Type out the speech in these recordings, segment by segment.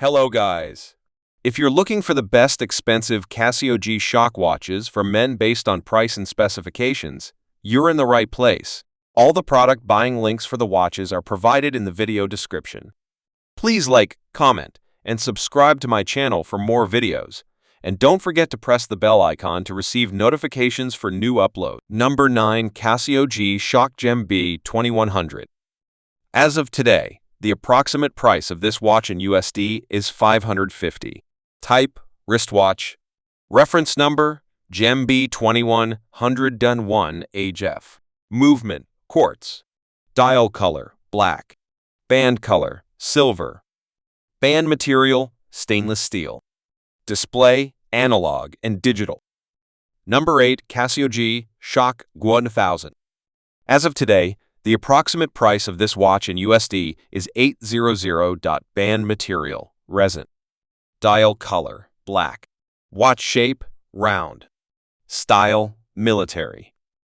Hello guys! If you're looking for the best expensive Casio G-Shock watches for men based on price and specifications, you're in the right place. All the product buying links for the watches are provided in the video description. Please like, comment, and subscribe to my channel for more videos. And don't forget to press the bell icon to receive notifications for new uploads. Number 9. Casio G-Shock Gem B 2100. As of today, the approximate price of this watch in USD is $550. Type, wristwatch. Reference number, Gem B 2100 Dun 1 HF. Movement, quartz. Dial color, black. Band color, silver. Band material, stainless steel. Display, analog and digital. Number 8. Casio G-Shock G 1000. As of today, the approximate price of this watch in USD is $800. Band material, resin. Dial color, black. Watch shape, round. Style, military.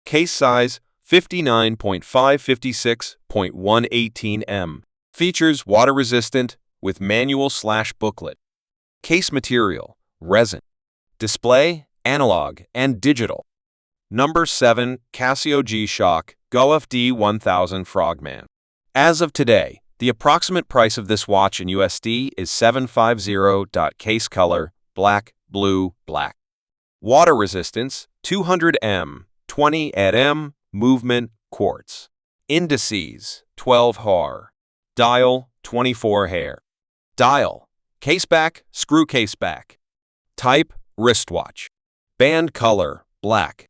Case size, 59.556.118 m. Features water resistant with manual/booklet. Case material, resin. Display, analog and digital. Number 7. Casio G-Shock G 1000 FROGMAN. As of today, the approximate price of this watch in USD is $750. Case color, black, blue, black. Water resistance, 200 m, 20 m. Movement, quartz. Indices, 12 har. Dial, 24 hair. Dial, case back, screw case back. Type, wristwatch. Band color, black.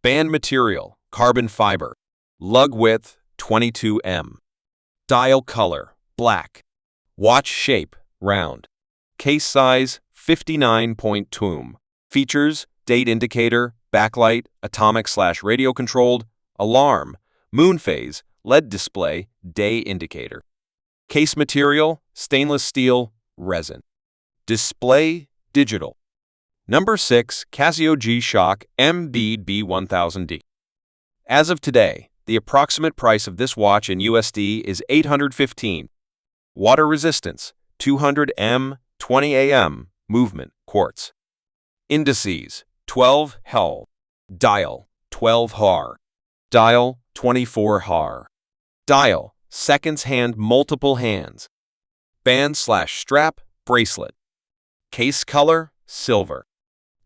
Band material, carbon fiber. Lug width, 22 m. Dial color, black. Watch shape, round. Case size, 59.2 m. Features, date indicator, backlight, atomic/radio controlled, alarm, moon phase, LED display, day indicator. Case material, stainless steel, resin. Display, digital. Number 6. Casio G-Shock MB 1000D. As of today, the approximate price of this watch in USD is $815. Water resistance, 200 m, 20 am. Movement, quartz. Indices, 12 hel. Dial, 12 har. Dial, 24 har. Dial, seconds hand, multiple hands. Band/strap, bracelet. Case color, silver.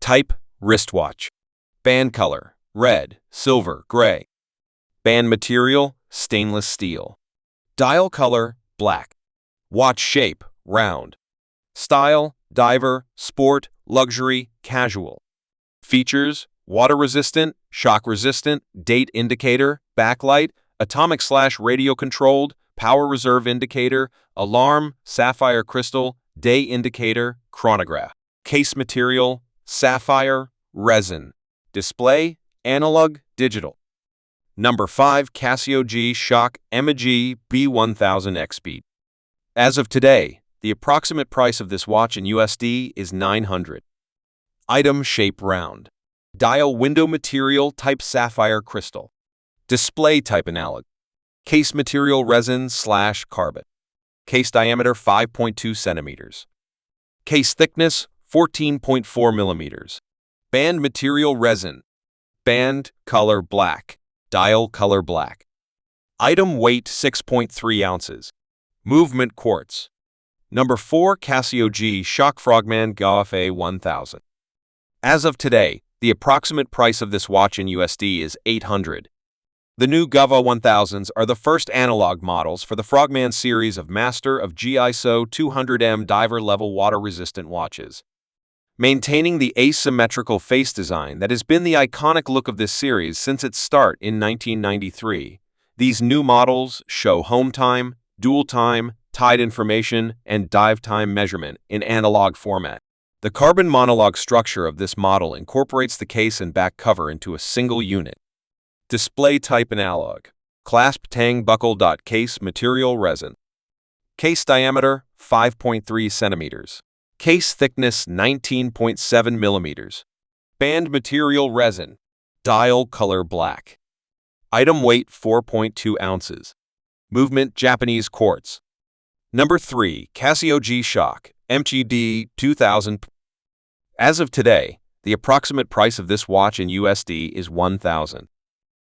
Type, wristwatch. Band color, red, silver, gray. Band material, stainless steel. Dial color, black. Watch shape, round. Style, diver, sport, luxury, casual. Features, water resistant, shock resistant, date indicator, backlight, atomic/radio controlled, power reserve indicator, alarm, sapphire crystal, day indicator, chronograph. Case material, sapphire, resin. Display, analog, digital. Number 5. Casio G-Shock G B1000 XP. As of today, the approximate price of this watch in USD is $900. Item shape round. Dial window material type sapphire crystal. Display type analog. Case material resin/carbon. Case diameter 5.2 centimeters. Case thickness 14.4 millimeters. Band material resin. Band color black. Dial color black. Item weight 6.3 ounces. Movement quartz. Number 4. Casio G-Shock FROGMAN G 1000. As of today, the approximate price of this watch in USD is $800. The new G 1000s are the first analog models for the FROGMAN series of Master of G ISO 200M diver-level water-resistant watches. Maintaining the asymmetrical face design that has been the iconic look of this series since its start in 1993, these new models show home time, dual time, tide information, and dive time measurement in analog format. The carbon monologue structure of this model incorporates the case and back cover into a single unit. Display type analog. Clasp tang buckle. Case material resin. Case diameter 5.3 centimeters. Case thickness 19.7 millimeters. Band material resin. Dial color black. Item weight 4.2 ounces. Movement Japanese quartz. Number 3. Casio G-Shock MGD 2000. As of today, the approximate price of this watch in USD is 1,000.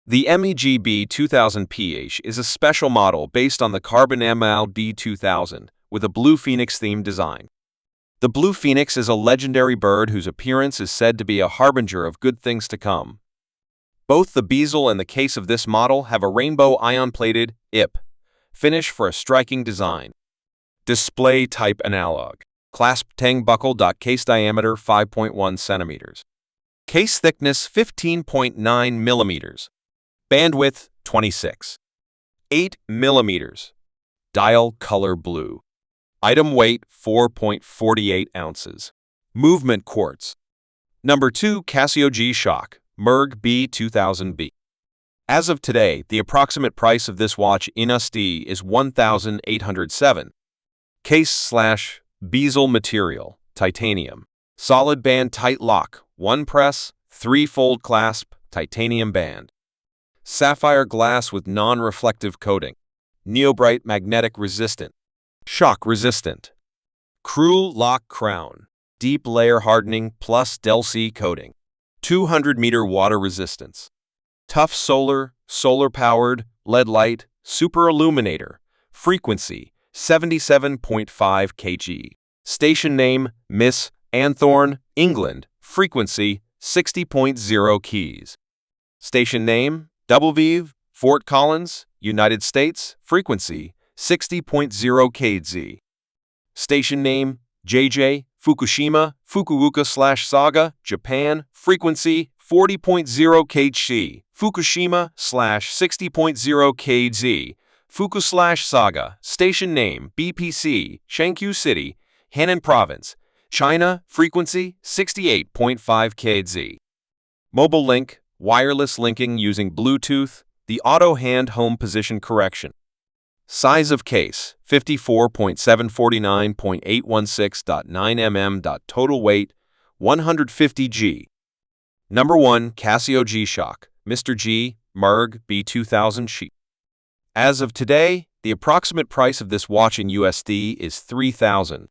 The MEGB 2000PH is a special model based on the Carbon MLD 2000 with a Blue Phoenix-themed design. The Blue Phoenix is a legendary bird whose appearance is said to be a harbinger of good things to come. Both the bezel and the case of this model have a rainbow ion-plated IP finish for a striking design. Display type analog. Clasp tang buckle. Case diameter 5.1 centimeters. Case thickness 15.9 millimeters. Bandwidth 26.8 millimeters. Dial color blue. Item weight 4.48 ounces. Movement quartz. Number 2. Casio G-Shock MERG B2000B. As of today, the approximate price of this watch in USD is 1,807. Case/bezel material, titanium. Solid band tight lock, 1 press, 3-fold clasp, titanium band. Sapphire glass with non-reflective coating. Neobrite magnetic resistant. Shock resistant. Cruel lock crown. Deep layer hardening plus Del-C coating. 200-meter water resistance. Tough solar-powered, LED light, super illuminator. Frequency 77.5 kg. Station name, Miss Anthorn, England. Frequency 60.0 keys. Station name, Doublevive, Fort Collins, United States. Frequency 60.0 kz. Station name, JJ, Fukushima, Fukuoka/Saga, Japan. Frequency 40.0 kg. Fukushima/60.0 kz. Fuku/Saga. Station name, BPC, Shangqiu City, Henan Province, China. Frequency 68.5 kz. Mobile link, wireless linking using Bluetooth. The auto hand home position correction. Size of case 54.749.816.9 mm. Total weight 150 g. Number 1. Casio G-Shock Mr. G MERG B2000 sheet. As of today, the approximate price of this watch in USD is 3,000.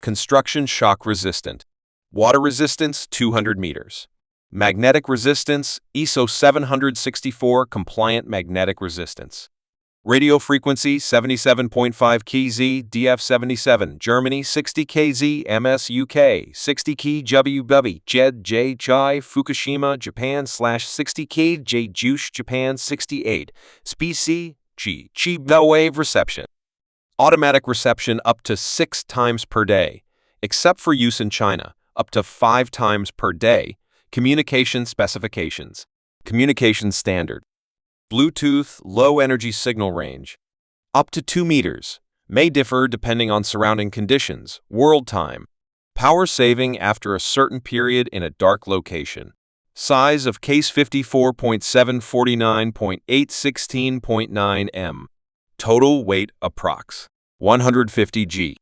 Construction shock resistant. Water resistance 200 meters. Magnetic resistance ISO 764 compliant magnetic resistance. Radio frequency 77.5 kz DF77 Germany 60 kz MS UK 60 kW Jed J Chai Fukushima Japan/60 kj Juice Japan 68 Specie G Chiba wave reception. Automatic reception up to 6 times per day, except for use in China, up to 5 times per day. Communication specifications. Communication standard. Bluetooth low energy signal range. Up to 2 meters. May differ depending on surrounding conditions. World time. Power saving after a certain period in a dark location. Size of case 54.749.816.9 m. Total weight approx. 150 g.